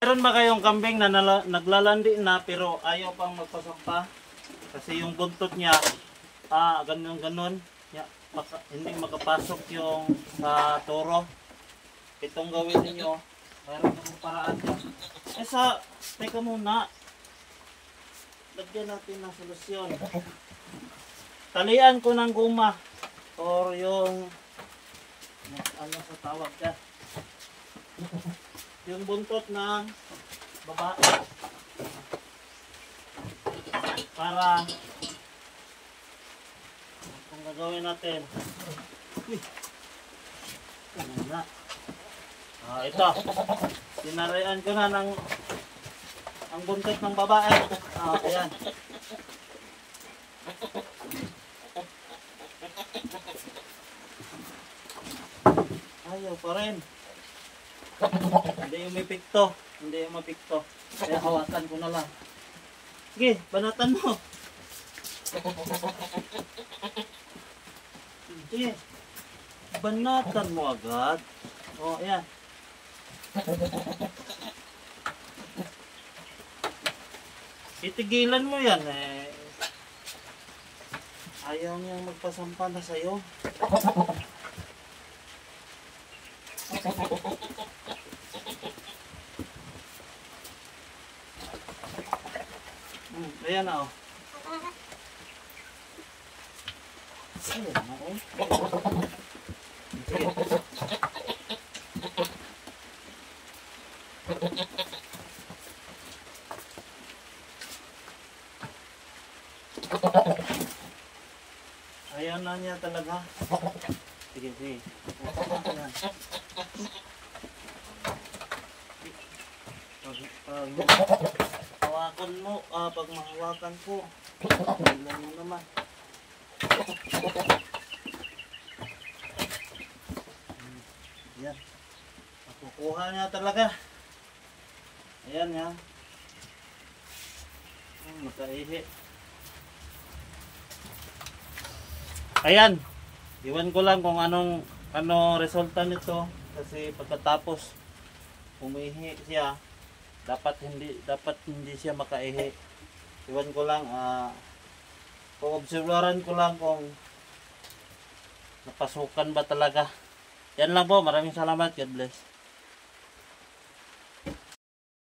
Meron ba kayong kambing na naglalandi na pero ayaw pang magpasampa? Kasi yung buntot niya, ganun-ganun. Hindi makapasok yung sa toro. Itong gawin ninyo, mayroon akong paraan dyan. Teka muna. Lagyan natin ng solusyon. Talian ko ng guma. Or yung, ano sa tawag dyan. Yung buntot ng babae para kung gagawin natin ito sinarayan ko na ng ang buntot ng babae. Ayan, ayaw pa rin. Hindi yung mapikto. Kaya hawakan ko na lang. Sige, banatan mo. Sige, banatan mo agad. Ayan. Itigilan mo yan ayaw niyang magpasampa na sa'yo. Ayan na Ayan na Sige. Ayan na niya talaga. Sige. Ayan. Hawakan mo, pag mahawakan ko, ilan mo naman. Ayan. Makukuha niya talaga. Ayan yan. Makaihi. Ayan. Iwan ko lang kung ano resulta nito. Kasi pagkatapos umihi siya, dapat hindi siya makaihi. Iwan ko lang, obserbaran ko lang kung napasukan ba talaga. Yan lang po, maraming salamat. God bless.